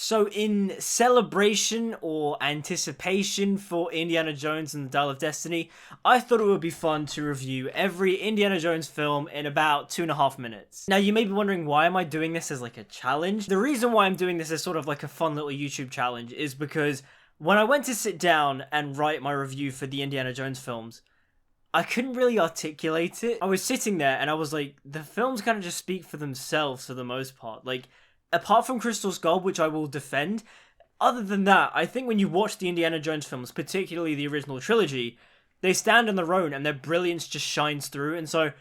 So in celebration or anticipation for Indiana Jones and the Dial of Destiny, I thought it would be fun to review every Indiana Jones film in about 2.5 minutes. Now you may be wondering, why am I doing this as like a challenge? The reason why I'm doing this as sort of like a fun little YouTube challenge is because when I went to sit down and write my review for the Indiana Jones films, I couldn't really articulate it. I was sitting there and I was like, the films kind of just speak for themselves for the most part. Like, apart from Crystal Skull, which I will defend, other than that, I think when you watch the Indiana Jones films, particularly the original trilogy, they stand on their own and their brilliance just shines through. And so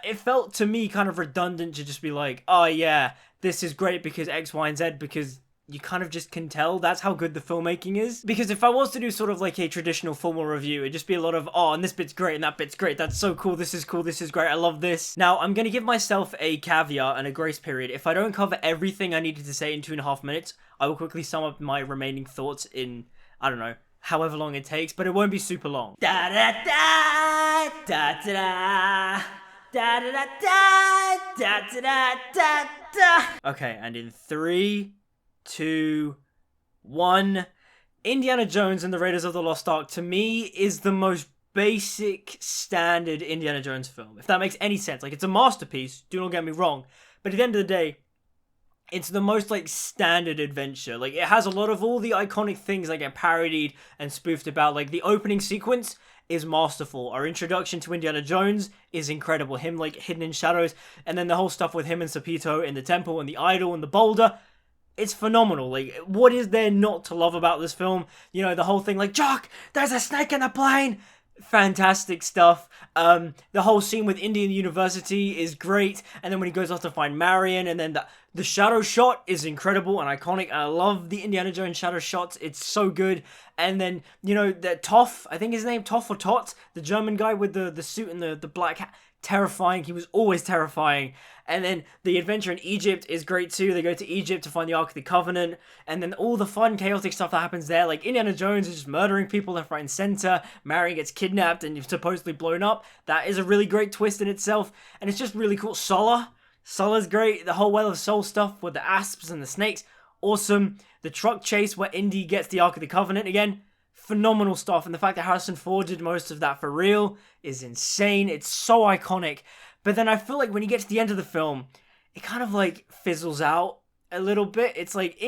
it felt to me kind of redundant to just be like, oh yeah, this is great because X, Y, and Z, because you kind of just can tell that's how good the filmmaking is. Because if I was to do sort of like a traditional formal review, it'd just be a lot of, oh, and this bit's great, and that bit's great, that's so cool, this is great, I love this. Now, I'm gonna give myself a caveat and a grace period. If I don't cover everything I needed to say in 2.5 minutes, I will quickly sum up my remaining thoughts in, I don't know, however long it takes, but it won't be super long. Da da da da da da da da da da da da da. Okay, and in 3, 2, 1. Indiana Jones and the Raiders of the Lost Ark, to me, is the most basic, standard Indiana Jones film. If that makes any sense. Like, it's a masterpiece, do not get me wrong. But at the end of the day, it's the most, like, standard adventure. Like, it has a lot of all the iconic things that get parodied and spoofed about. Like, the opening sequence is masterful. Our introduction to Indiana Jones is incredible. Him, like, hidden in shadows. And then the whole stuff with him and Serpito in the temple and the idol and the boulder. It's phenomenal. Like, what is there not to love about this film? You know, the whole thing like, Jock, there's a snake in the plane! Fantastic stuff. The whole scene with Indy in the university is great. And then when he goes off to find Marion, and then the shadow shot is incredible and iconic. And I love the Indiana Jones shadow shots. It's so good. And then, you know, that Toff, I think his name, Toff or Tot, the German guy with the suit and the black hat. Terrifying. He was always terrifying. And then the adventure in Egypt is great too. They go to Egypt to find the Ark of the Covenant, and then all the fun, chaotic stuff that happens there. Like, Indiana Jones is just murdering people left, right, and center. Marion gets kidnapped and supposedly blown up. That is a really great twist in itself, and it's just really cool. Sallah's great. The whole Well of Soul stuff with the asps and the snakes, awesome. The truck chase where Indy gets the Ark of the Covenant again, phenomenal stuff. And the fact that Harrison Ford did most of that for real is insane. It's so iconic. But then I feel like when you get to the end of the film, it kind of like fizzles out a little bit. It's like,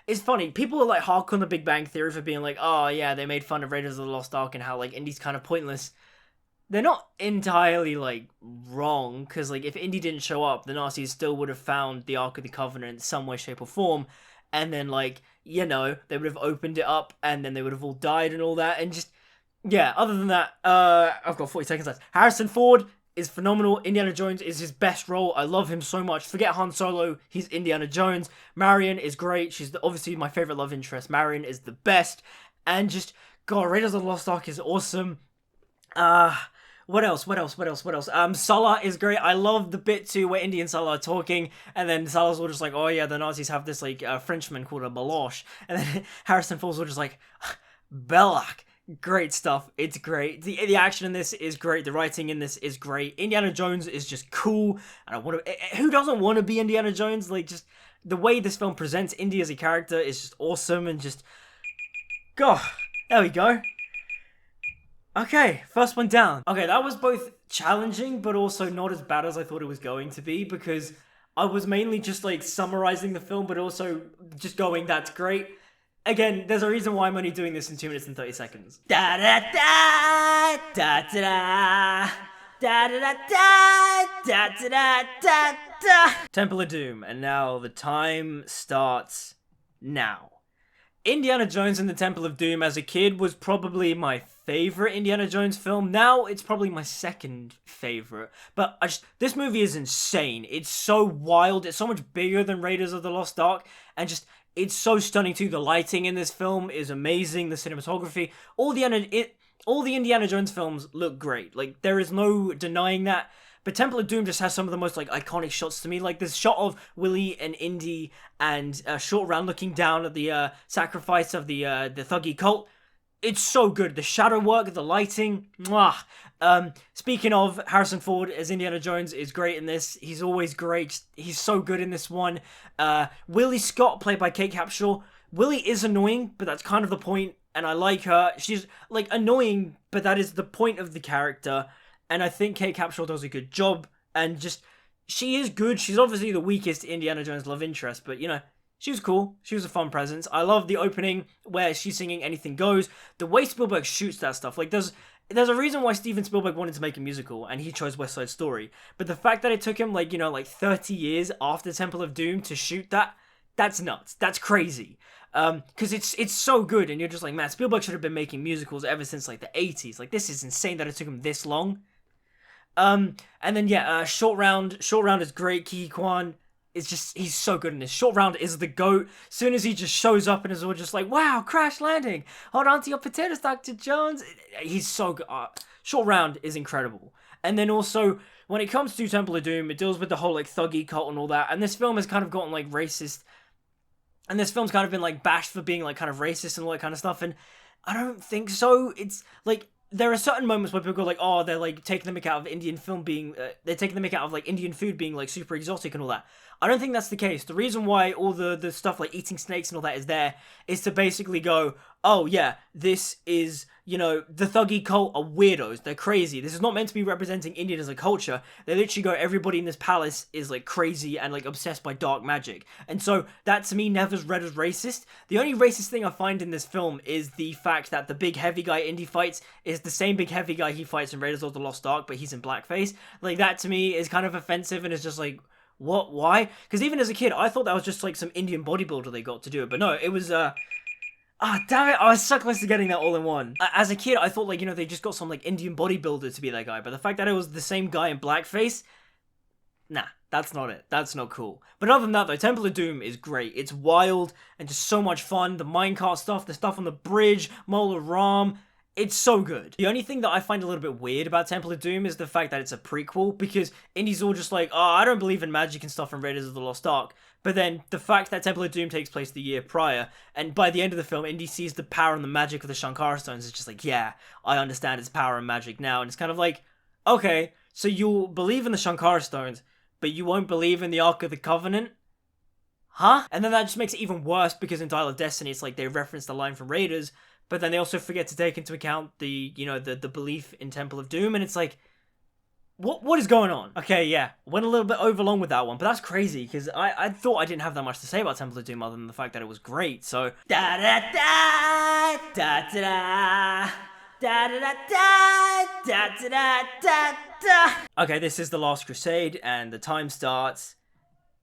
it's funny. People are like hark on the Big Bang Theory for being like, oh yeah, they made fun of Raiders of the Lost Ark and how like Indy's kind of pointless. They're not entirely like wrong, because like if Indy didn't show up, the Nazis still would have found the Ark of the Covenant in some way, shape, or form. And then, like, you know, they would have opened it up, and then they would have all died and all that, and just, yeah, other than that, I've got 40 seconds left. Harrison Ford is phenomenal. Indiana Jones is his best role. I love him so much. Forget Han Solo, he's Indiana Jones. Marion is great. She's obviously my favorite love interest. Marion is the best. And just, God, Raiders of the Lost Ark is awesome. What else? Sallah is great. I love the bit too where Indy and Sallah are talking, and then Sallah's all just like, oh yeah, the Nazis have this like Frenchman called a Baloche, and then Harrison Ford's all just like, Belloc. Great stuff. It's great. The action in this is great. The writing in this is great. Indiana Jones is just cool, and I want to. Who doesn't want to be Indiana Jones? Like, just the way this film presents Indy as a character is just awesome, and just, God, there we go. Okay, first one down. Okay, that was both challenging, but also not as bad as I thought it was going to be, because I was mainly just, like, summarizing the film, but also just going, that's great. Again, there's a reason why I'm only doing this in 2 minutes and 30 seconds. Da-da-da, da-da-da, da-da-da-da, da-da-da-da-da. Temple of Doom, and now the time starts now. Indiana Jones and the Temple of Doom as a kid was probably my favorite Indiana Jones film. Now it's probably my second favorite. But this movie is insane. It's so wild. It's so much bigger than Raiders of the Lost Ark. And just, it's so stunning too. The lighting in this film is amazing. The cinematography. All the Indiana Jones films look great. Like, there is no denying that. But Temple of Doom just has some of the most, like, iconic shots to me. Like, this shot of Willie and Indy and Short Round looking down at the sacrifice of the Thuggy cult. It's so good. The shadow work, the lighting, mwah. Speaking of, Harrison Ford as Indiana Jones is great in this. He's always great. He's so good in this one. Willie Scott, played by Kate Capshaw. Willie is annoying, but that's kind of the point, and I like her. She's, like, annoying, but that is the point of the character, and I think Kate Capshaw does a good job, and just, she is good. She's obviously the weakest Indiana Jones love interest, but, you know, she was cool. She was a fun presence. I love the opening where she's singing Anything Goes. The way Spielberg shoots that stuff, like, there's a reason why Steven Spielberg wanted to make a musical, and he chose West Side Story. But the fact that it took him, like, you know, like 30 years after Temple of Doom to shoot that, that's nuts. That's crazy. Because it's so good, and you're just like, man, Spielberg should have been making musicals ever since, like, the 80s. Like, this is insane that it took him this long. And then, yeah, Short Round is great. Ki Kwan. It's just, he's so good in this. Short Round is the GOAT. Soon as he just shows up and is all just like, wow, crash landing. Hold on to your potatoes, Dr. Jones. He's so good. Short Round is incredible. And then also, when it comes to Temple of Doom, it deals with the whole, like, thuggy cult and all that. And this film has kind of gotten, like, racist. And this film's kind of been, like, bashed for being, like, kind of racist and all that kind of stuff. And I don't think so. It's, like, there are certain moments where people go like, oh, they're, like, taking the mick out of Indian film being, they're taking the mick out of, like, Indian food being, like, super exotic and all that. I don't think that's the case. The reason why all the stuff like eating snakes and all that is there is to basically go, oh yeah, this is, you know, the thuggy cult are weirdos. They're crazy. This is not meant to be representing Indian as a culture. They literally go, everybody in this palace is, like, crazy and, like, obsessed by dark magic. And so that to me never's read as racist. The only racist thing I find in this film is the fact that the big heavy guy Indy fights is the same big heavy guy he fights in Raiders of the Lost Ark, but he's in blackface. Like, that to me is kind of offensive, and it's just like, what? Why? Because even as a kid, I thought that was just, like, some Indian bodybuilder they got to do it. But no, it was, damn it, I was so close to getting that all in one. As a kid, I thought, like, you know, they just got some, like, Indian bodybuilder to be that guy. But the fact that it was the same guy in blackface, nah, that's not it. That's not cool. But other than that, though, Temple of Doom is great. It's wild and just so much fun. The minecart stuff, the stuff on the bridge, Mola Ram. It's so good. The only thing that I find a little bit weird about Temple of Doom is the fact that it's a prequel, because Indy's all just like, oh, I don't believe in magic and stuff from Raiders of the Lost Ark. But then the fact that Temple of Doom takes place the year prior, and by the end of the film, Indy sees the power and the magic of the Shankara Stones, it's just like, yeah, I understand its power and magic now. And it's kind of like, okay, so you'll believe in the Shankara Stones, but you won't believe in the Ark of the Covenant? Huh? And then that just makes it even worse, because in Dial of Destiny, it's like they reference the line from Raiders, but then they also forget to take into account the, you know, the belief in Temple of Doom, and it's like, what is going on? Okay, yeah, went a little bit over long with that one, but that's crazy, because I thought I didn't have that much to say about Temple of Doom other than the fact that it was great, so... Da da da da da da da da da da da da da. Okay, this is The Last Crusade, and the time starts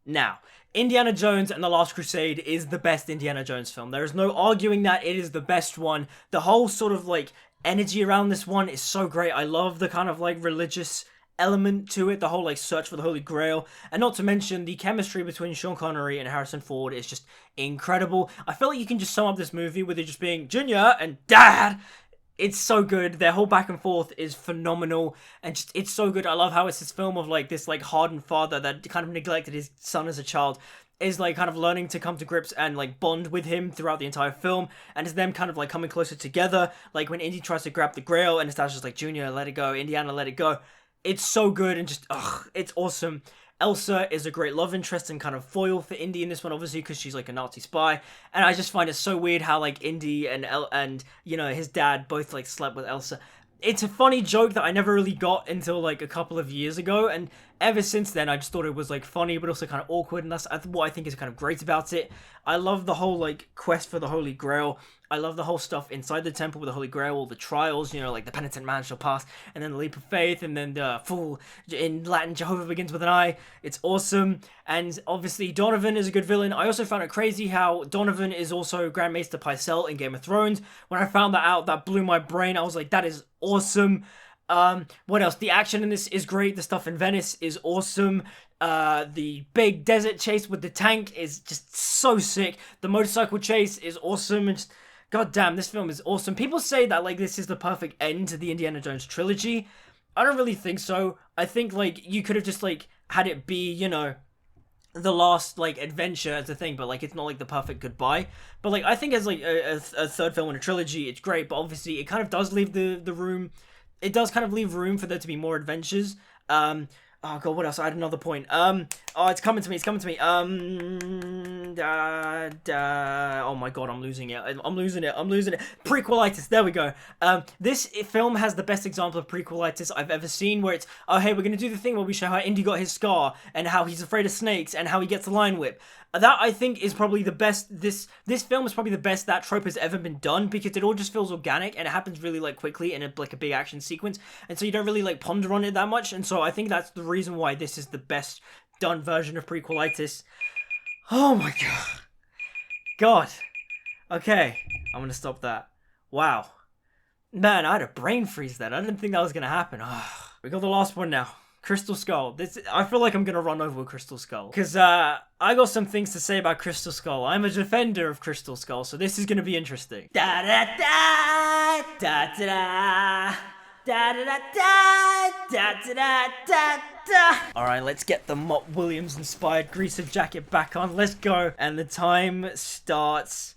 now. Indiana Jones and The Last Crusade is the best Indiana Jones film. There is no arguing that it is the best one. The whole sort of, like, energy around this one is so great. I love the kind of, like, religious element to it, the whole, like, search for the Holy Grail, and not to mention the chemistry between Sean Connery and Harrison Ford is just incredible. I feel like you can just sum up this movie with it just being Junior and Dad. It's so good. Their whole back and forth is phenomenal, and just, it's so good. I love how it's this film of, like, this, like, hardened father that kind of neglected his son as a child is, like, kind of learning to come to grips and, like, bond with him throughout the entire film, and it's them kind of, like, coming closer together, like, when Indy tries to grab the Grail, and his dad's just like, Junior, let it go, Indiana, let it go. It's so good, and just, it's awesome. Elsa is a great love interest and kind of foil for Indy in this one, obviously, because she's, like, a Nazi spy, and I just find it so weird how, like, Indy and you know, his dad both, like, slept with Elsa. It's a funny joke that I never really got until, like, a couple of years ago, and ever since then, I just thought it was, like, funny, but also kind of awkward, and that's what I think is kind of great about it. I love the whole, like, quest for the Holy Grail. I love the whole stuff inside the temple with the Holy Grail, all the trials, you know, like the penitent man shall pass, and then the leap of faith, and then the fool, in Latin, Jehovah begins with an I. It's awesome, and obviously Donovan is a good villain. I also found it crazy how Donovan is also Grand Maester Pycelle in Game of Thrones. When I found that out, that blew my brain. I was like, that is awesome. What else? The action in this is great. The stuff in Venice is awesome. The big desert chase with the tank is just so sick. The motorcycle chase is awesome, and just, god damn, this film is awesome. People say that, like, this is the perfect end to the Indiana Jones trilogy. I don't really think so. I think, like, you could have just, like, had it be, you know, the last like adventure as a thing, but like it's not like the perfect goodbye. But like I think as like a third film in a trilogy, it's great. But obviously, it kind of does leave the room. It does kind of leave room for there to be more adventures. Oh god, what else? I had another point. Oh, it's coming to me. Oh my god, I'm losing it. I'm losing it. Prequelitis. There we go. This film has the best example of prequelitis I've ever seen, where it's, oh hey, we're gonna do the thing where we show how Indy got his scar and how he's afraid of snakes and how he gets the lion whip. That I think is probably the best. This film is probably the best that trope has ever been done, because it all just feels organic and it happens really like quickly in a big action sequence, and so you don't really like ponder on it that much. And so I think that's the reason why this is the best done version of prequelitis. Oh my god. Okay, I'm gonna stop that. Wow, man, I had a brain freeze then. I didn't think that was gonna happen. We got the last one now. Crystal Skull. I feel like I'm gonna run over with Crystal Skull, because I got some things to say about Crystal Skull. I'm a defender of Crystal Skull, so this is gonna be interesting. Da da da da da da da da da da da da da. All right, let's get the Mott Williams inspired greaser jacket back on. Let's go, and the time starts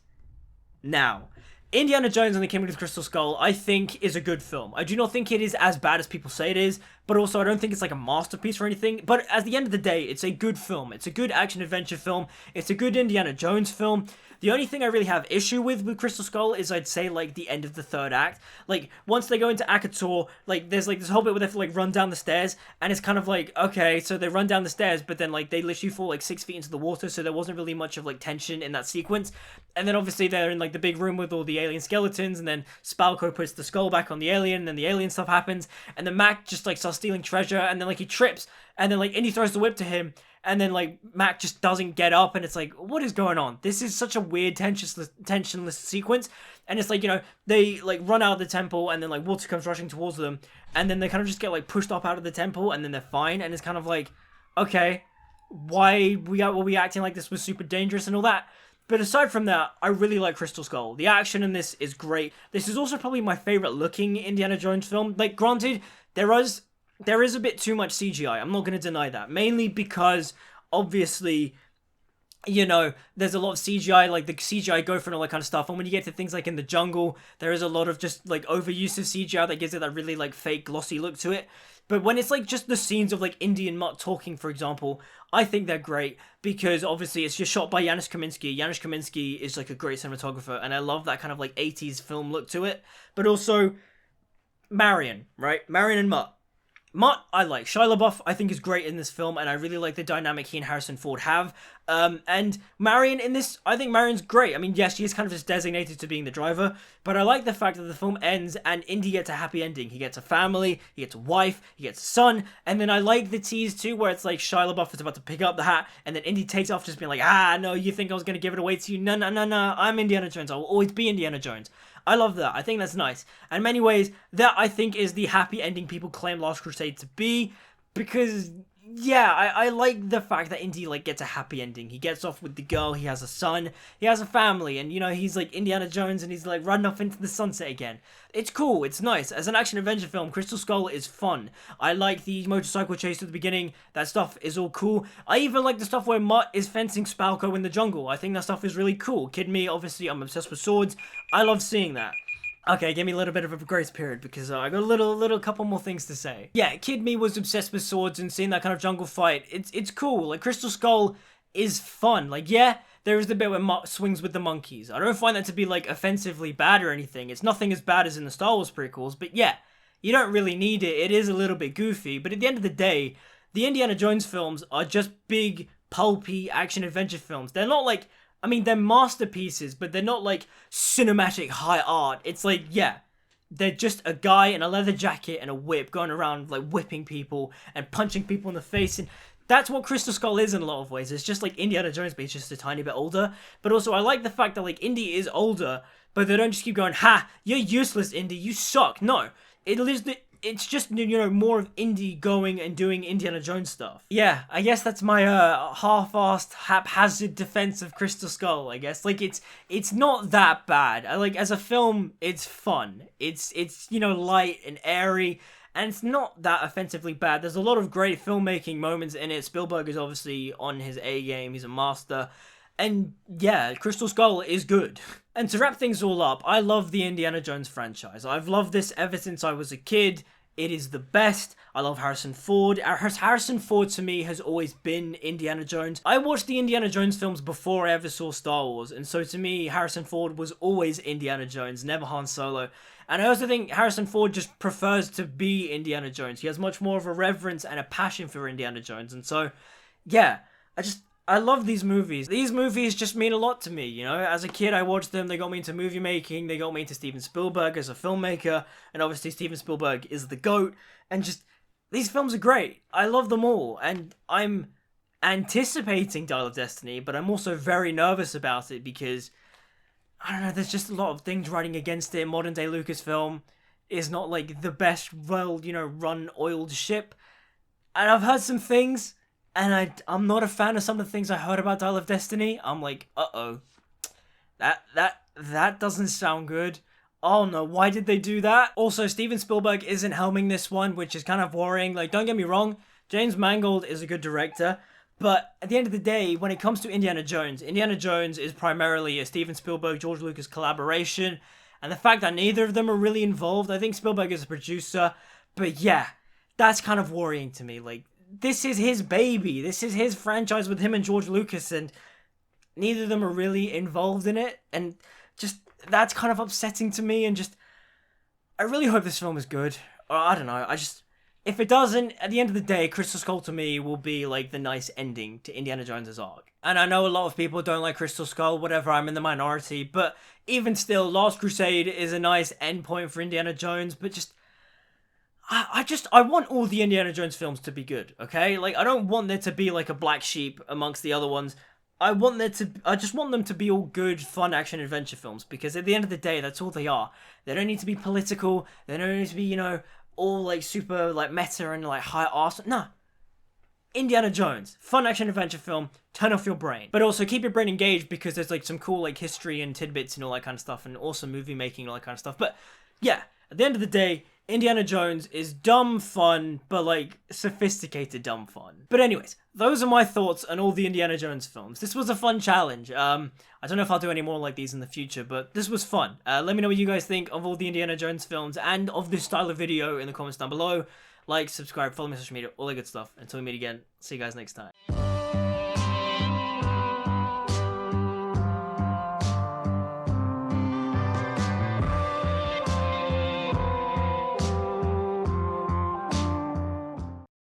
now. Indiana Jones and the Kingdom of the Crystal Skull, I think, is a good film. I do not think it is as bad as people say it is, but also I don't think it's like a masterpiece or anything. But at the end of the day, it's a good film. It's a good action-adventure film. It's a good Indiana Jones film. The only thing I really have issue with Crystal Skull is, I'd say, like, the end of the third act. Like, once they go into Akator, like, there's, like, this whole bit where they have to, like, run down the stairs, and it's kind of like, okay, so they run down the stairs, but then, like, they literally fall, like, 6 feet into the water, so there wasn't really much of, like, tension in that sequence. And then, obviously, they're in, like, the big room with all the alien skeletons, and then Spalko puts the skull back on the alien, and then the alien stuff happens, and then Mac just, like, starts stealing treasure, and then, like, he trips, and then, like, Indy throws the whip to him, and then, like, Mac just doesn't get up, and it's like, what is going on? This is such a weird, tensionless sequence, and it's like, you know, they, like, run out of the temple, and then, like, water comes rushing towards them, and then they kind of just get, like, pushed up out of the temple, and then they're fine, and it's kind of like, okay, why were we acting like this was super dangerous and all that? But aside from that, I really like Crystal Skull. The action in this is great. This is also probably my favorite looking Indiana Jones film. Like, granted, there is a bit too much CGI. I'm not going to deny that. Mainly because, obviously, you know, there's a lot of CGI, like the CGI gopher and all that kind of stuff. And when you get to things like in the jungle, there is a lot of just, like, overuse of CGI that gives it that really, like, fake, glossy look to it. But when it's, like, just the scenes of, like, Indy and Mutt talking, for example, I think they're great, because, obviously, it's just shot by Janusz Kaminski. Janusz Kaminski is, like, a great cinematographer, and I love that kind of, like, 80s film look to it. But also, Marion, right? Marion and Mutt. Mutt, I like. Shia LaBeouf, I think, is great in this film, and I really like the dynamic he and Harrison Ford have. And Marion in this, I think Marion's great. I mean, yes, she is kind of just designated to being the driver, but I like the fact that the film ends and Indy gets a happy ending. He gets a family, he gets a wife, he gets a son, and then I like the tease too, where it's like Shia LaBeouf is about to pick up the hat, and then Indy takes off just being like, no, you think I was going to give it away to you? No, I'm Indiana Jones. I will always be Indiana Jones. I love that. I think that's nice. And in many ways, that I think is the happy ending people claim Last Crusade to be, because, yeah, I like the fact that Indy, like, gets a happy ending. He gets off with the girl, he has a son, he has a family, and, you know, he's, like, Indiana Jones, and he's, like, running off into the sunset again. It's cool, it's nice. As an action-adventure film, Crystal Skull is fun. I like the motorcycle chase at the beginning. That stuff is all cool. I even like the stuff where Mutt is fencing Spalko in the jungle. I think that stuff is really cool. Kid me, obviously, I'm obsessed with swords. I love seeing that. Okay, give me a little bit of a grace period, because I got a couple more things to say. Yeah, Kid me was obsessed with swords and seeing that kind of jungle fight. It's cool. Like, Crystal Skull is fun. Like, yeah, there is the bit where Mutt swings with the monkeys. I don't find that to be, like, offensively bad or anything. It's nothing as bad as in the Star Wars prequels, but yeah, you don't really need it. It is a little bit goofy, but at the end of the day, the Indiana Jones films are just big, pulpy action-adventure films. They're not, like, I mean, they're masterpieces, but they're not, like, cinematic high art. It's like, yeah, they're just a guy in a leather jacket and a whip going around, like, whipping people and punching people in the face, and that's what Crystal Skull is in a lot of ways. It's just like Indiana Jones, but he's just a tiny bit older. But also, I like the fact that, like, Indy is older, but they don't just keep going, ha, you're useless, Indy, you suck. No, it's just, you know, more of Indy going and doing Indiana Jones stuff. Yeah, I guess that's my half-assed, haphazard defense of Crystal Skull, I guess. Like, it's not that bad. Like, as a film, it's fun. It's you know, light and airy, and it's not that offensively bad. There's a lot of great filmmaking moments in it. Spielberg is obviously on his A game, he's a master, and yeah, Crystal Skull is good. And to wrap things all up, I love the Indiana Jones franchise. I've loved this ever since I was a kid. It is the best. I love Harrison Ford. Harrison Ford to me has always been Indiana Jones. I watched the Indiana Jones films before I ever saw Star Wars, and so to me, Harrison Ford was always Indiana Jones, never Han Solo. And I also think Harrison Ford just prefers to be Indiana Jones. He has much more of a reverence and a passion for Indiana Jones, and so, yeah, I love these movies. These movies just mean a lot to me, you know? As a kid, I watched them. They got me into movie making. They got me into Steven Spielberg as a filmmaker. And obviously, Steven Spielberg is the GOAT. And just, these films are great. I love them all. And I'm anticipating Dial of Destiny, but I'm also very nervous about it because, I don't know, there's just a lot of things running against it. Modern day Lucasfilm is not like the best, well, you know, run oiled ship. And I've heard some things. And I'm not a fan of some of the things I heard about Dial of Destiny. I'm like, uh-oh. That doesn't sound good. Oh no, why did they do that? Also, Steven Spielberg isn't helming this one, which is kind of worrying. Like, don't get me wrong, James Mangold is a good director. But at the end of the day, when it comes to Indiana Jones is primarily a Steven Spielberg, George Lucas collaboration. And the fact that neither of them are really involved, I think Spielberg is a producer. But yeah, that's kind of worrying to me. Like, this is his baby. This is his franchise with him and George Lucas, and neither of them are really involved in it. And just, that's kind of upsetting to me. And just, I really hope this film is good. Or I don't know. If it doesn't, at the end of the day, Crystal Skull to me will be like the nice ending to Indiana Jones' arc. And I know a lot of people don't like Crystal Skull, whatever, I'm in the minority. But even still, Last Crusade is a nice endpoint for Indiana Jones. But just, I want all the Indiana Jones films to be good, okay? Like, I don't want there to be, like, a black sheep amongst the other ones. I just want them to be all good, fun action-adventure films, because at the end of the day, that's all they are. They don't need to be political, they don't need to be, you know, all, like, super, like, meta and, like, high arse. Nah. Indiana Jones, fun action-adventure film, turn off your brain. But also, keep your brain engaged, because there's, like, some cool, like, history and tidbits and all that kind of stuff, and awesome movie making and all that kind of stuff. But, yeah, at the end of the day, Indiana Jones is dumb fun, but like sophisticated dumb fun. But anyways, those are my thoughts on all the Indiana Jones films. This was a fun challenge. I don't know if I'll do any more like these in the future, but this was fun. Let me know what you guys think of all the Indiana Jones films and of this style of video in the comments down below. Like, subscribe, follow me on social media, all that good stuff. Until we meet again, see you guys next time.